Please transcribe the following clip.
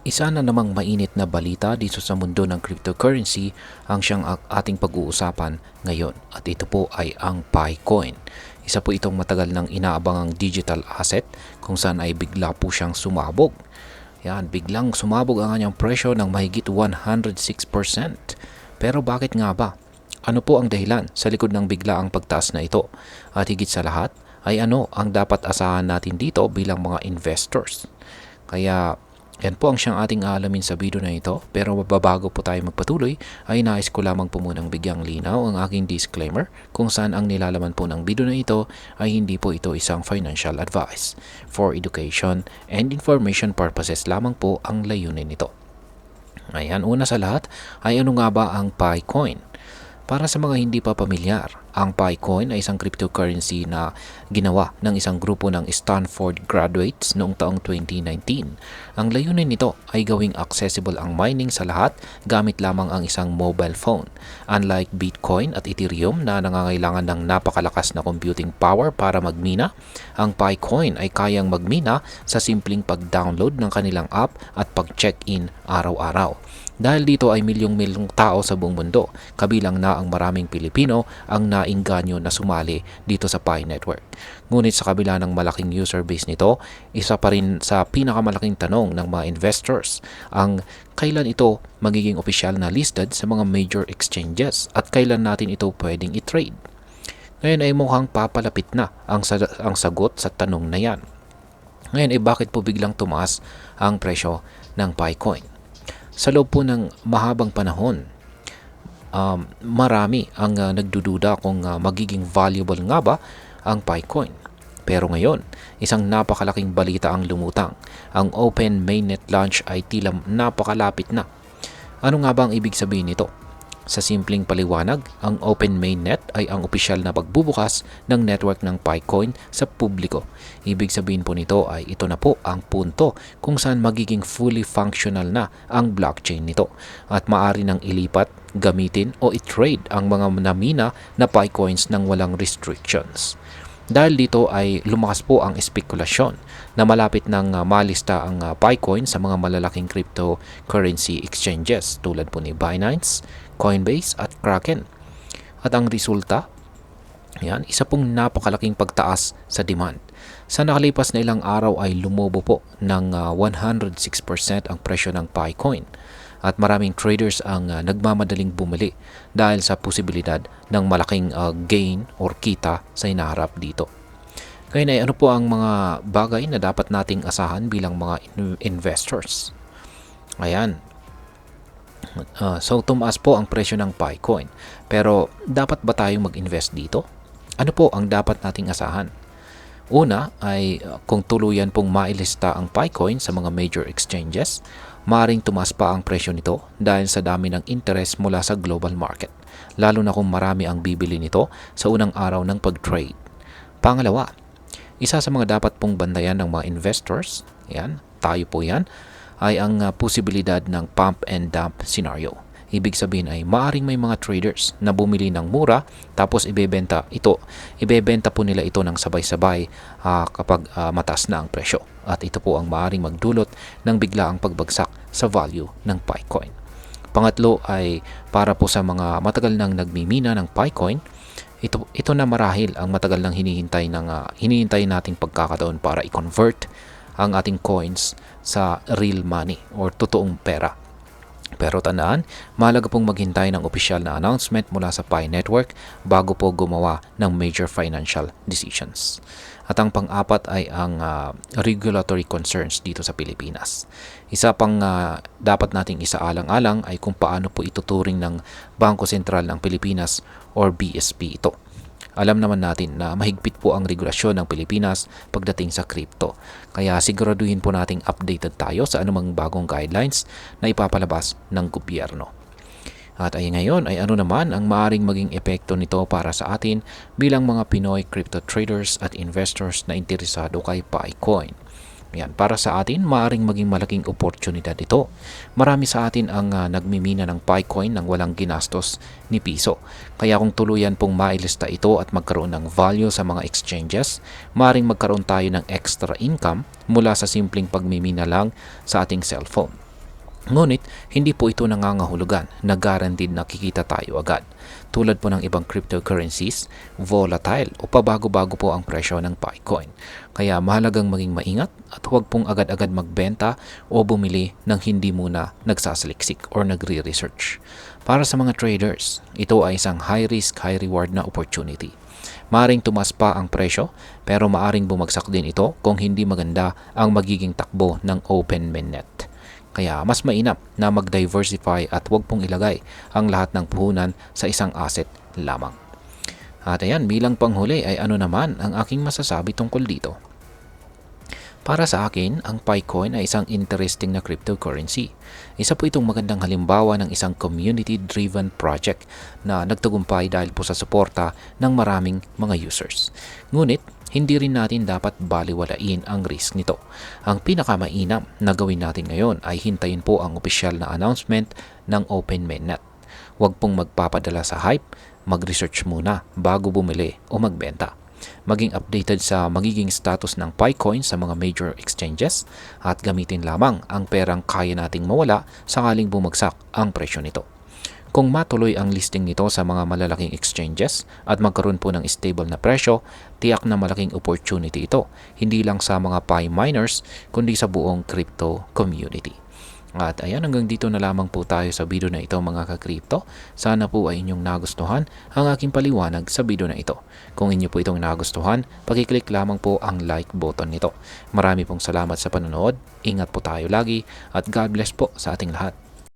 Isa na namang mainit na balita dito sa mundo ng cryptocurrency ang siyang ating pag-uusapan ngayon at ito po ay ang Picoin. Isa po itong matagal nang inaabangang digital asset kung saan ay bigla po siyang sumabog. Yan, biglang sumabog ang kanyang presyo ng mahigit 106%. Pero bakit nga ba? Ano po ang dahilan sa likod ng biglaang pagtaas na ito? At higit sa lahat ay ano ang dapat asahan natin dito bilang mga investors? Kaya yan po ang siyang ating aalamin sa video na ito. Pero bago po tayo magpatuloy ay nais ko lamang po munang bigyang linaw ang aking disclaimer kung saan ang nilalaman po ng video na ito ay hindi po ito isang financial advice. For education and information purposes lamang po ang layunin nito. Ayan, una sa lahat ay ano nga ba ang Picoin? Para sa mga hindi pa pamilyar, ang Picoin ay isang cryptocurrency na ginawa ng isang grupo ng Stanford graduates noong taong 2019. Ang layunin nito ay gawing accessible ang mining sa lahat gamit lamang ang isang mobile phone. Unlike Bitcoin at Ethereum na nangangailangan ng napakalakas na computing power para magmina, ang Picoin ay kayang magmina sa simpleng pag-download ng kanilang app at pag-check-in araw-araw. Dahil dito ay milyong-milyong tao sa buong mundo, kabilang na ang maraming Pilipino ang nainganyo na sumali dito sa Pi Network. Ngunit sa kabila ng malaking user base nito, isa pa rin sa pinakamalaking tanong ng mga investors ang kailan ito magiging opisyal na listed sa mga major exchanges at kailan natin ito pwedeng i-trade. Ngayon ay mukhang papalapit na ang sagot sa tanong na yan. Ngayon ay bakit po biglang tumaas ang presyo ng Picoin? Sa loob po ng mahabang panahon, marami ang nagdududa kung magiging valuable nga ba ang Picoin. Pero ngayon, isang napakalaking balita ang lumutang. Ang Open Mainnet launch ay tila napakalapit na. Ano nga ba ang ibig sabihin nito? Sa simpleng paliwanag, ang Open Mainnet ay ang opisyal na pagbubukas ng network ng Picoin sa publiko. Ibig sabihin po nito ay ito na po ang punto kung saan magiging fully functional na ang blockchain nito at maaari nang ilipat, gamitin o i-trade ang mga namina na Picoins ng walang restrictions. Dahil dito ay lumakas po ang espekulasyon na malapit nang malista ang Picoin sa mga malalaking cryptocurrency exchanges tulad po ni Binance, Coinbase at Kraken. At ang resulta, yan, isa pong napakalaking pagtaas sa demand. Sa nakalipas na ilang araw ay lumobo po ng 106% ang presyo ng Picoin. At maraming traders ang nagmamadaling bumili dahil sa posibilidad ng malaking gain or kita sa hinaharap dito. Kaya ay ano po ang mga bagay na dapat nating asahan bilang mga investors? Ayan. So tumaas po ang presyo ng Picoin. Pero dapat ba tayong mag-invest dito? Ano po ang dapat nating asahan? Una ay kung tuluyan pong mailista ang Picoin sa mga major exchanges, maaring tumaas pa ang presyo nito dahil sa dami ng interest mula sa global market, lalo na kung marami ang bibili nito sa unang araw ng pag-trade. Pangalawa, isa sa mga dapat pong bandayan ng mga investors, yan, tayo po yan, ay ang posibilidad ng pump and dump scenario. Ibig sabihin ay maaring may mga traders na bumili ng mura tapos ibebenta po nila ito ng sabay-sabay kapag mataas na ang presyo. At ito po ang maaring magdulot ng biglaang pagbagsak sa value ng Picoin. Pangatlo ay para po sa mga matagal nang nagmimina ng Picoin, ito na marahil ang matagal nang hinihintay nating pagkakataon para i-convert ang ating coins sa real money or totoong pera. Pero tandaan, mahalaga pong maghintay ng opisyal na announcement mula sa Pi Network bago po gumawa ng major financial decisions. At ang pang-apat ay ang regulatory concerns dito sa Pilipinas. Isa pang dapat nating isaalang-alang ay kung paano po ituturing ng Bangko Sentral ng Pilipinas or BSP ito. Alam naman natin na mahigpit po ang regulasyon ng Pilipinas pagdating sa crypto. Kaya siguraduhin po nating updated tayo sa anumang bagong guidelines na ipapalabas ng gobyerno. At ay ngayon ay ano naman ang maaring maging epekto nito para sa atin bilang mga Pinoy crypto traders at investors na interesado kay Picoin. Yan, para sa atin, maaring maging malaking oportunidad ito. Marami sa atin ang nagmimina ng Picoin nang walang ginastos ni piso. Kaya kung tuluyan pong mailista ito at magkaroon ng value sa mga exchanges, maaring magkaroon tayo ng extra income mula sa simpleng pagmimina lang sa ating cellphone. Ngunit, hindi po ito nangangahulugan na guaranteed na kikita tayo agad. Tulad po ng ibang cryptocurrencies, volatile o pabago-bago po ang presyo ng Bitcoin. Kaya mahalagang maging maingat at huwag pong agad-agad magbenta o bumili ng hindi muna nagsasaliksik or nagre-research. Para sa mga traders, ito ay isang high risk, high reward na opportunity. Maaring tumas pa ang presyo pero maaring bumagsak din ito kung hindi maganda ang magiging takbo ng open mainnet. Kaya mas mainam na mag-diversify at huwag pong ilagay ang lahat ng puhunan sa isang asset lamang. At ayan, bilang panghuli ay ano naman ang aking masasabi tungkol dito. Para sa akin, ang Bitcoin ay isang interesting na cryptocurrency. Isa po itong magandang halimbawa ng isang community-driven project na nagtagumpay dahil po sa suporta ng maraming mga users. Ngunit, hindi rin natin dapat baliwalain ang risk nito. Ang pinakamainam na gawin natin ngayon ay hintayin po ang opisyal na announcement ng Open Mainnet. Huwag pong magpapadala sa hype, mag-research muna bago bumili o magbenta. Maging updated sa magiging status ng Bitcoin sa mga major exchanges at gamitin lamang ang perang kaya nating mawala sakaling bumagsak ang presyo nito. Kung matuloy ang listing nito sa mga malalaking exchanges at magkaroon po ng stable na presyo, tiyak na malaking opportunity ito, hindi lang sa mga Pi miners kundi sa buong crypto community. At ayan, hanggang dito na lamang po tayo sa video na ito mga ka-crypto. Sana po ay inyong nagustuhan ang aking paliwanag sa video na ito. Kung inyo po itong nagustuhan, pakiclick lamang po ang like button nito. Marami pong salamat sa panonood, ingat po tayo lagi at God bless po sa ating lahat.